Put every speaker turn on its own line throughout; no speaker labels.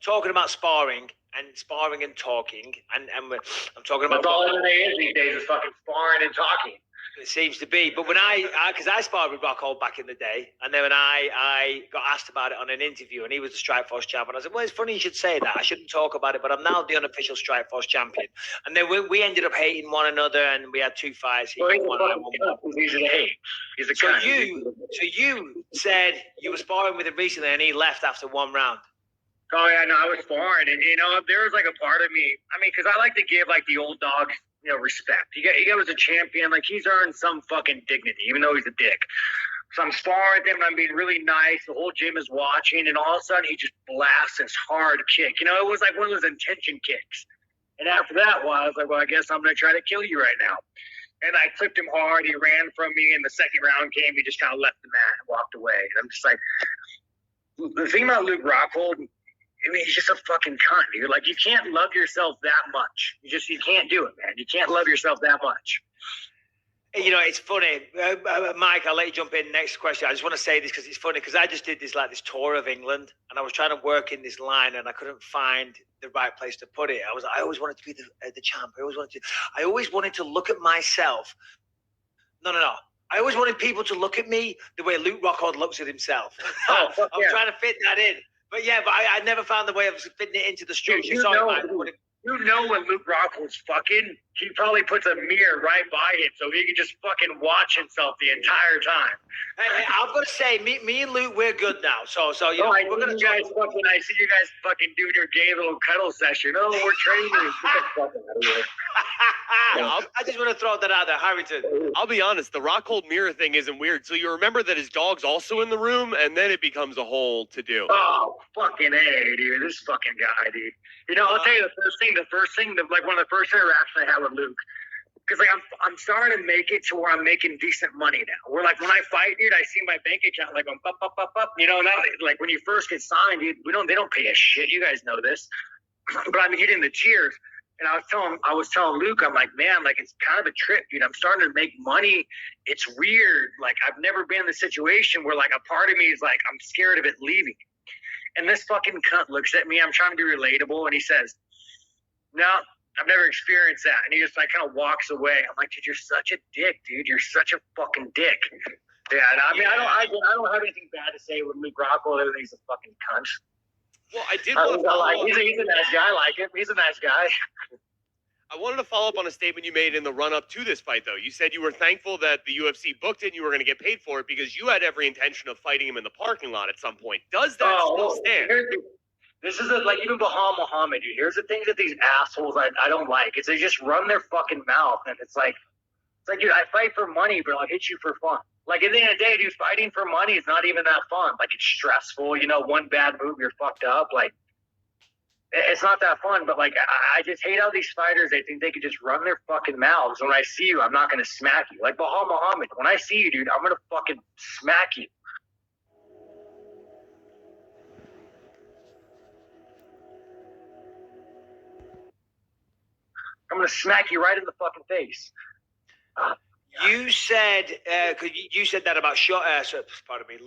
talking about sparring and talking, and I'm talking about.
That's all it is these days is fucking sparring and talking.
It seems to be, but when because I sparred with Rockhold back in the day, and then when I got asked about it on an interview, and he was the Strikeforce champ, and I said, well, it's funny you should say that. I shouldn't talk about it, but I'm now the unofficial Strikeforce champion. And then we ended up hating one another, and we had 2 fights.
Well, he's easy to hate. He's a cunt.
So you said you were sparring with him recently, and he left after 1 round.
Oh yeah, no, I was sparring, and there was like a part of me. I mean, because I like to give like the old dog, respect. He was a champion. Like, he's earned some fucking dignity, even though he's a dick. So I'm sparring with him, and I'm being really nice. The whole gym is watching, and all of a sudden he just blasts this hard kick. It was like one of those intention kicks. And after that, I was like, well, I guess I'm going to try to kill you right now. And I clipped him hard. He ran from me, and the second round came. He just kind of left the mat and walked away. And I'm just like, the thing about Luke Rockhold, I mean, he's just a fucking cunt, dude. Like, you can't love yourself that much. You can't do it, man. You can't love yourself that much.
It's funny. Mike, I'll let you jump in. Next question. I just want to say this because it's funny, because I just did this tour of England, and I was trying to work in this line, and I couldn't find the right place to put it. I always wanted to be the champ. I always wanted to look at myself. No. I always wanted people to look at me the way Luke Rockhold looks at himself. I was trying to fit that in. But I never found the way of fitting it into the structure.
When Luke Rockhold's fucking, he probably puts a mirror right by him so he can just fucking watch himself the entire time.
Hey, I've got to say, me and Luke, we're good now. So
we're gonna I see you guys fucking doing your gay little cuddle session. Oh, we're training.
I just want to throw that out there, Harrington.
I'll be honest, the Rockhold mirror thing isn't weird. So you remember that his dog's also in the room, and then it becomes a whole to-do.
Oh, fucking A, dude. This fucking guy, dude. I'll tell you the first thing, like one of the first interactions I had with Luke, because like I'm starting to make it to where I'm making decent money now. Where like when I fight, dude, I see my bank account like going up, up, up, up. Now like when you first get signed, dude, they don't pay a shit. You guys know this, but I'm hitting the tiers. And I was telling Luke, I'm like, man, like it's kind of a trip, dude. I'm starting to make money. It's weird. Like I've never been in the situation where like a part of me is like I'm scared of it leaving. And this fucking cunt looks at me. I'm trying to be relatable, and he says, no, I've never experienced that. And he just like kind of walks away. I'm like, dude, you're such a dick, dude. You're such a fucking dick. Yeah, and I mean, I don't have anything bad to say with Luke Rockhold. I think he's a fucking cunt.
Well, I did want to follow up.
He's a nice guy. I like him. He's a nice guy.
I wanted to follow up on a statement you made in the run-up to this fight, though. You said you were thankful that the UFC booked it and you were going to get paid for it because you had every intention of fighting him in the parking lot at some point. Does that still stand?
This is like even Baham Muhammad, dude. Here's the things that these assholes I don't like. Is they just run their fucking mouth, and it's like, dude, I fight for money, but I'll hit you for fun. Like at the end of the day, dude, fighting for money is not even that fun. Like it's stressful. One bad move, you're fucked up. Like it's not that fun. But like I just hate how these fighters, they think they can just run their fucking mouths. When I see you, I'm not gonna smack you. Like Baham Muhammad, when I see you, dude, I'm gonna fucking smack you. I'm going to smack you right in the fucking face.
You said, cause you said that about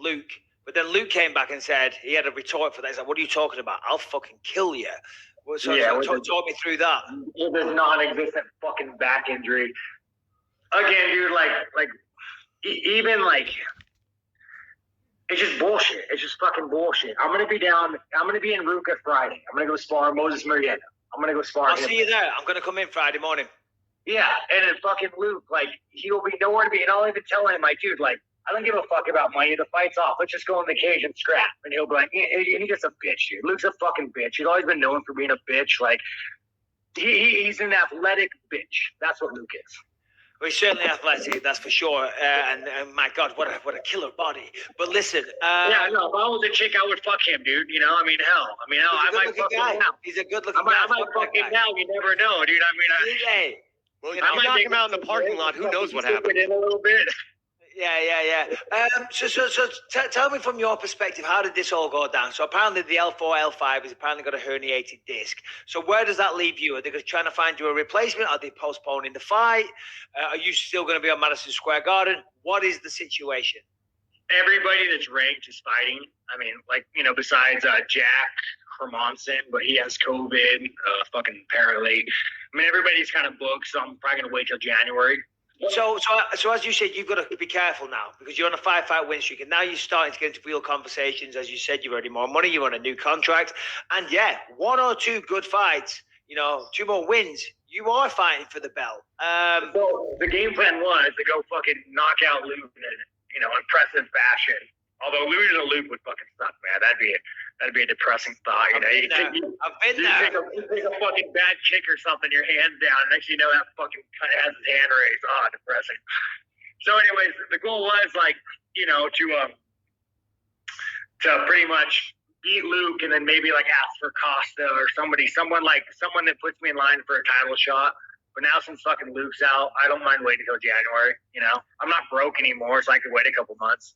Luke, but then Luke came back and said he had a retort for that. He's like, what are you talking about? I'll fucking kill you. Talk me through that.
With this non-existent fucking back injury. Again, dude, even it's just bullshit. It's just fucking bullshit. I'm going to be in Ruka Friday. I'm going to go spar Moses Murieta. I'm going to go spar.
I'll see you there. I'm going to come in Friday morning.
Yeah, and then fucking Luke, he'll be nowhere to be. And I'll even tell him, dude, I don't give a fuck about money. The fight's off. Let's just go in the cage and scrap. And he'll be like, he's just a bitch, dude. Luke's a fucking bitch. He's always been known for being a bitch. He's an athletic bitch. That's what Luke is.
Well, he's certainly athletic, that's for sure. And my God, what a killer body. But listen.
Yeah, no, if I was a chick, I would fuck him, dude. Hell. I might fuck him now.
He's a good-looking guy.
I might fuck him now. You never know, dude.
Well, you knock him out in the parking lot. Who knows what happened?
In a little bit.
Yeah. So tell me from your perspective, how did this all go down? So apparently the L4, L5 has apparently got a herniated disc. So where does that leave you? Are they trying to find you a replacement? Are they postponing the fight? Are you still going to be on Madison Square Garden? What is the situation?
Everybody that's ranked is fighting. Besides Jack, Hermanson, but he has COVID, fucking apparently. I mean, everybody's kind of booked, so I'm probably going to wait till January.
So as you said, you've got to be careful now because you're on a 5-fight win streak, and now you're starting to get into real conversations. As you said, you're earning more money, you're on a new contract, and yeah, 1 or 2 good fights, 2 more wins, you are fighting for the belt.
So the game plan was to go fucking knock out Luke in impressive fashion. Although losing to Luke would fucking suck, man. That'd be a depressing thought.
I've been there.
You take a fucking bad kick or something, your hands down, and next thing you know, that fucking kind of has his hand raised. Depressing. So, anyways, the goal was to pretty much beat Luke and then maybe ask for Costa or someone that puts me in line for a title shot. But now since fucking Luke's out, I don't mind waiting until January. I'm not broke anymore, so I could wait a couple months.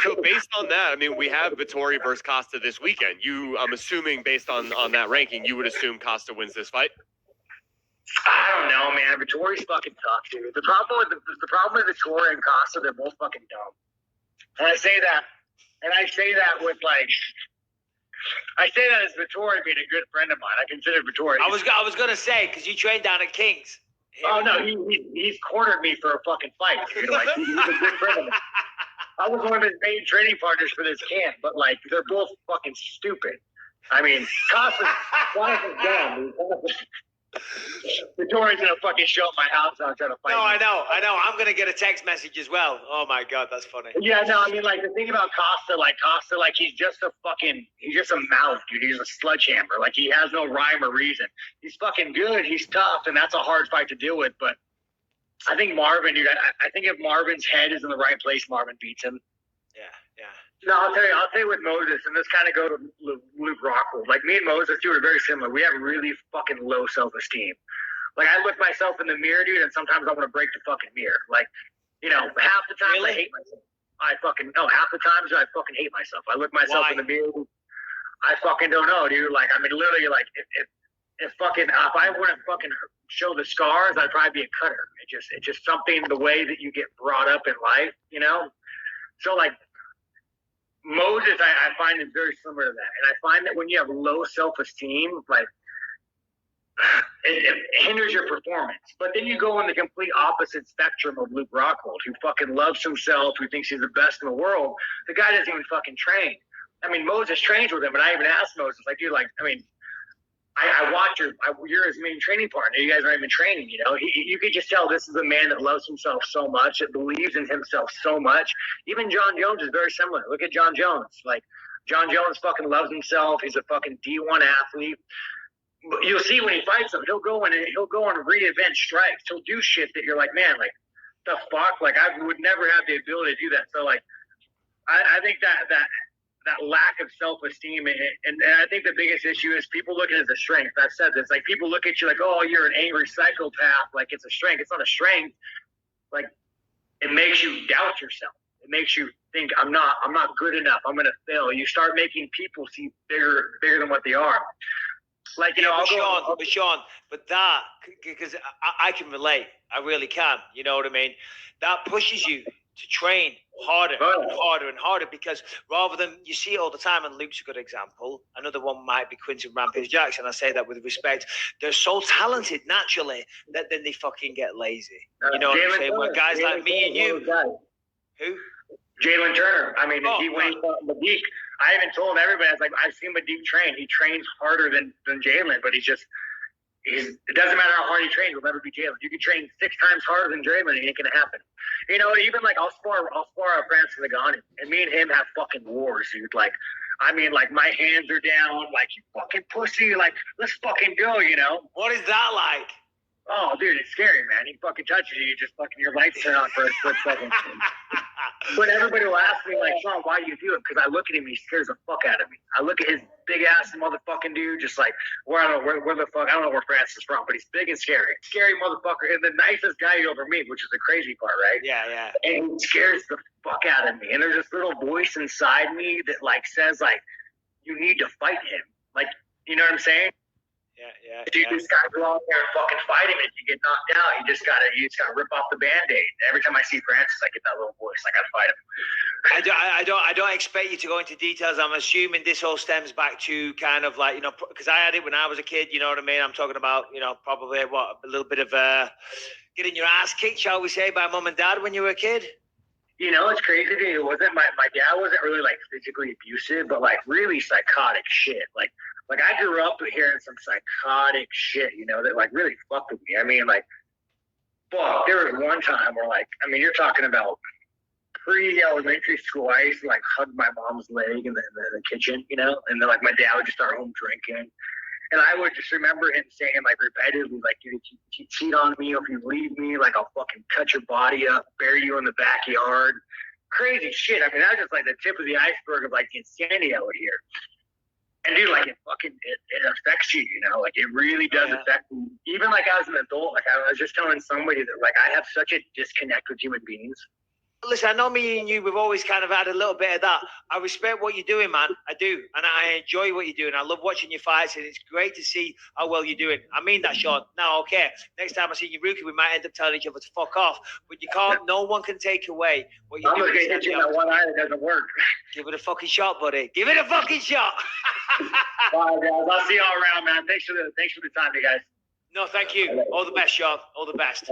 So based on that, I mean, we have Vettori versus Costa this weekend. I'm assuming based on that ranking, you would assume Costa wins this fight.
I don't know, man. Vittori's fucking tough, dude. The problem with Vettori and Costa, they're both fucking dumb. And I say that with I say that as Vettori being a good friend of mine. I consider Vettori.
I was gonna say because you trained down at King's.
Oh no, he's cornered me for a fucking fight. Dude. He's a good friend of mine. I was one of his main training partners for this camp, but they're both fucking stupid. I mean, Costa's dumb. Vittori's gonna fucking show up my house and try to fight.
No, I know. I'm gonna get a text message as well. Oh my god, that's funny.
Yeah, no, I mean, the thing about Costa, he's just a mouth, dude. He's a sledgehammer. He has no rhyme or reason. He's fucking good. He's tough, and that's a hard fight to deal with. But I think Marvin, dude. I think if Marvin's head is in the right place, Marvin beats him.
Yeah.
No, I'll tell you with Moses, and this kind of go to Luke Rockhold. Me and Moses, dude, are very similar. We have really fucking low self-esteem. I look myself in the mirror, dude, and sometimes I want to break the fucking mirror. Half the time
really?
I hate myself. Half the times I fucking hate myself. I look myself in the mirror. I fucking don't know, dude. Literally, if I wouldn't fucking show the scars, I'd probably be a cutter. It's just something, the way that you get brought up in life, So Moses, I find is very similar to that. And I find that when you have low self-esteem, it hinders your performance. But then you go on the complete opposite spectrum of Luke Rockhold, who fucking loves himself, who thinks he's the best in the world. The guy doesn't even fucking train. I mean, Moses trains with him, but I even asked Moses, dude, I watch you're his main training partner. You guys aren't even training, you could just tell this is a man that loves himself so much, that believes in himself so much. Even John Jones is very similar. Look at John Jones. John Jones fucking loves himself. He's a fucking D1 athlete. But you'll see when he fights him, he'll go and reinvent strikes. He'll do shit that you're man, the fuck? I would never have the ability to do that. So I think that lack of self-esteem, and I think the biggest issue is people look at it as a strength. I've said this, people look at you oh, you're an angry psychopath, it's a strength. It's not a strength. It makes you doubt yourself. It makes you think I'm not good enough. I'm gonna fail. You start making people see bigger than what they are.
Sean, but that, because I can relate. I really can. You know what I mean? That pushes you to train harder and harder and harder, because rather than, you see it all the time, and Luke's a good example. Another one might be Quinton Rampage Jackson. I say that with respect. They're so talented naturally that then they fucking get lazy. You know what I'm saying? Where guys like me and you, who?
Jalen Turner. I mean, when he fought Madiq, I even told everybody, I was I've seen Madiq train. He trains harder than Jalen, but it doesn't matter how hard he trains, he'll never be Jalen. You can train 6 times harder than Jalen, it ain't gonna happen. Even I'll spar Francis Ngannou, and me and him have fucking wars, dude. My hands are down, you fucking pussy, let's fucking go,
What is that like?
Oh, dude, it's scary, man. He fucking touches you, your lights turn on for a split second. But everybody will ask me, Sean, why do you do it? Because I look at him, he scares the fuck out of me. I look at his big ass motherfucking dude, just I don't know where Francis is from, but he's big and scary. Scary motherfucker, and the nicest guy you ever meet, which is the crazy part, right?
Yeah.
And he scares the fuck out of me. And there's this little voice inside me that says you need to fight him. You know what I'm saying?
Yeah.
Dude, this guy go out there and fucking fight him, and if you get knocked out, you just gotta rip off the Band-Aid. Every time I see Francis, I get that little voice, I gotta fight him.
I don't expect you to go into details. I'm assuming this all stems back to kind of like, because I had it when I was a kid, you know what I mean? I'm talking about, probably a little bit of getting your ass kicked, shall we say, by mum and dad when you were a kid.
It's crazy. It wasn't my dad wasn't really like physically abusive, but like really psychotic shit. Like I grew up hearing some psychotic shit, that like really fucked with me. I mean, like, fuck, there was one time where like, I mean, you're talking about pre-elementary school. I used to like hug my mom's leg in the kitchen, and then like my dad would just start home drinking. And I would just remember him saying like repetitively, like, dude, if you cheat on me or if you leave me, like I'll fucking cut your body up, bury you in the backyard. Crazy shit. I mean, that was just like the tip of the iceberg of like the insanity I would hear. And dude, like it affects you, like it really does affect me. Even like as an adult, like I was just telling somebody that like I have such a disconnect with human beings.
Listen, I know me and you, we've always kind of had a little bit of that. I respect what you're doing, man. I do. And I enjoy what you're doing. I love watching your fights, and it's great to see how well you're doing. I mean that, Sean. Now, okay, next time I see you, Rookie, we might end up telling each other to fuck off. But you can't, no one can take away what you're doing.
I'm going to hit you in that one eye that doesn't work.
Give it a fucking shot, buddy. Give it a fucking shot.
All right, guys. I'll see you all around, man. Thanks for the time, you guys.
No, thank you. All the best, Sean. All the best.